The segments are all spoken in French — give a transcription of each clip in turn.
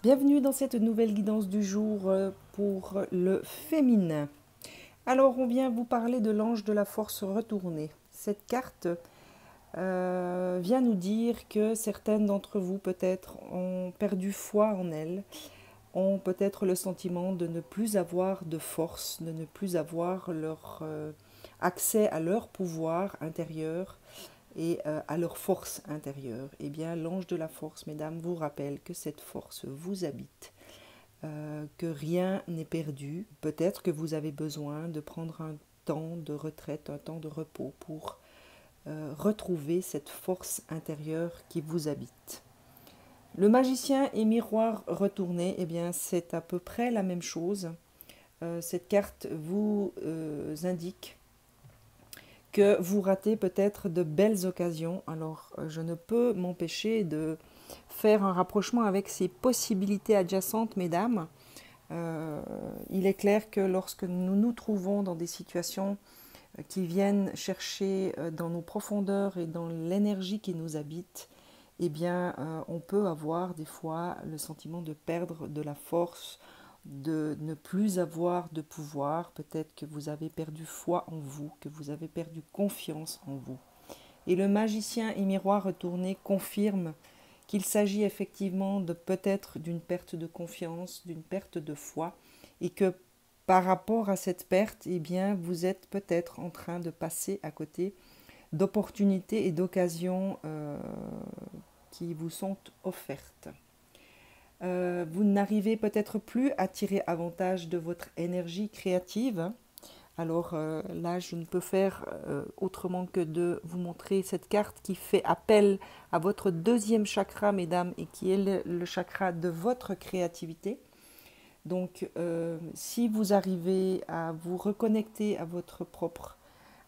Bienvenue dans cette nouvelle guidance du jour pour le féminin. Alors on vient vous parler de l'ange de la force retournée. Cette carte vient nous dire que certaines d'entre vous peut-être ont perdu foi en elles, ont peut-être le sentiment de ne plus avoir de force, de ne plus avoir leur accès à leur pouvoir intérieur et à leur force intérieure. Eh bien, l'ange de la force, mesdames, vous rappelle que cette force vous habite, que rien n'est perdu. Peut-être que vous avez besoin de prendre un temps de retraite, un temps de repos pour retrouver cette force intérieure qui vous habite. Le magicien et miroir retourné, eh bien, c'est à peu près la même chose. Cette carte vous indique que vous ratez peut-être de belles occasions. Alors, je ne peux m'empêcher de faire un rapprochement avec ces possibilités adjacentes, mesdames. Il est clair que lorsque nous nous trouvons dans des situations qui viennent chercher dans nos profondeurs et dans l'énergie qui nous habite, eh bien, on peut avoir des fois le sentiment de perdre de la force, de ne plus avoir de pouvoir. Peut-être que vous avez perdu foi en vous, que vous avez perdu confiance en vous. Et le magicien et miroir retourné confirme qu'il s'agit effectivement de peut-être d'une perte de confiance, d'une perte de foi, et que par rapport à cette perte, eh bien, vous êtes peut-être en train de passer à côté d'opportunités et d'occasions qui vous sont offertes. Vous n'arrivez peut-être plus à tirer avantage de votre énergie créative. Alors là, je ne peux faire autrement que de vous montrer cette carte qui fait appel à votre deuxième chakra, mesdames, et qui est le chakra de votre créativité. Donc, si vous arrivez à vous reconnecter à votre propre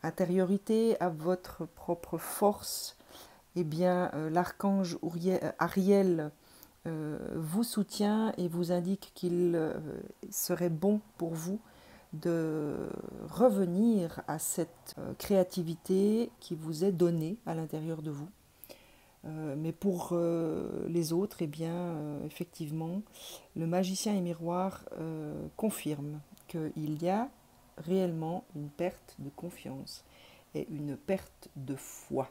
intériorité, à votre propre force, eh bien, l'archange Ariel vous soutient et vous indique qu'il serait bon pour vous de revenir à cette créativité qui vous est donnée à l'intérieur de vous. Mais pour les autres, eh bien, effectivement, le magicien et miroir confirme qu'il y a réellement une perte de confiance et une perte de foi.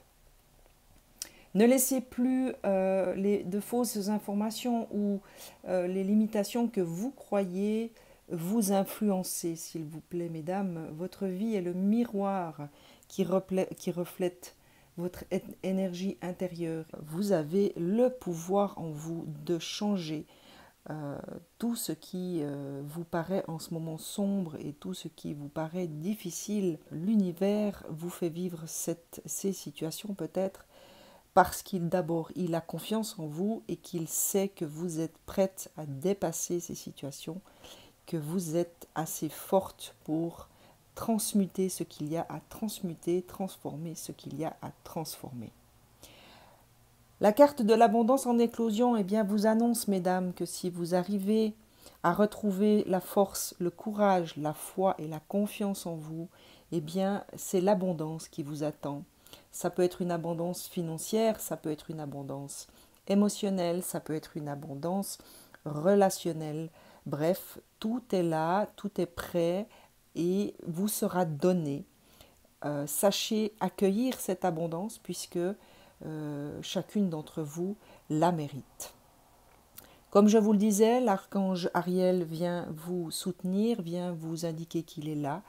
Ne laissez plus de fausses informations ou les limitations que vous croyez vous influencer, s'il vous plaît, mesdames. Votre vie est le miroir qui reflète votre énergie intérieure. Vous avez le pouvoir en vous de changer tout ce qui vous paraît en ce moment sombre et tout ce qui vous paraît difficile. L'univers vous fait vivre ces situations peut-être parce qu'il d'abord il a confiance en vous et qu'il sait que vous êtes prête à dépasser ces situations, que vous êtes assez forte pour transmuter ce qu'il y a à transmuter, transformer ce qu'il y a à transformer. La carte de l'abondance en éclosion, eh bien, vous annonce, mesdames, que si vous arrivez à retrouver la force, le courage, la foi et la confiance en vous, eh bien, c'est l'abondance qui vous attend. Ça peut être une abondance financière, ça peut être une abondance émotionnelle, ça peut être une abondance relationnelle. Bref, tout est là, tout est prêt et vous sera donné. Sachez accueillir cette abondance puisque chacune d'entre vous la mérite. Comme je vous le disais, l'archange Ariel vient vous soutenir, vient vous indiquer qu'il est là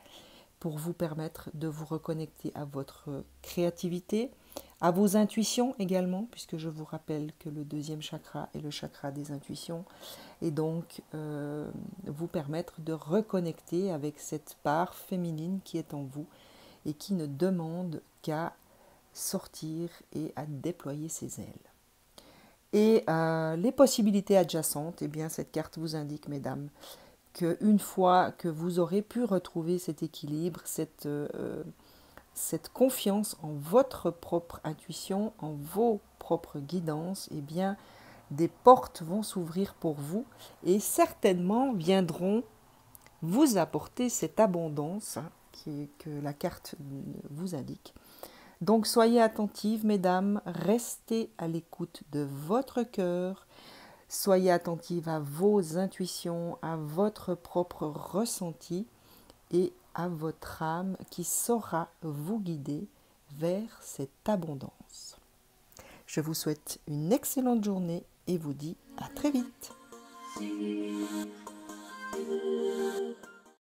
pour vous permettre de vous reconnecter à votre créativité, à vos intuitions également, puisque je vous rappelle que le deuxième chakra est le chakra des intuitions, et donc vous permettre de reconnecter avec cette part féminine qui est en vous et qui ne demande qu'à sortir et à déployer ses ailes. Et les possibilités adjacentes, eh bien cette carte vous indique, mesdames, qu'une fois que vous aurez pu retrouver cet équilibre, cette confiance en votre propre intuition, en vos propres guidances, eh bien, des portes vont s'ouvrir pour vous et certainement viendront vous apporter cette abondance que la carte vous indique. Donc soyez attentives, mesdames, restez à l'écoute de votre cœur, soyez attentives à vos intuitions, à votre propre ressenti et à votre âme qui saura vous guider vers cette abondance. Je vous souhaite une excellente journée et vous dis à très vite.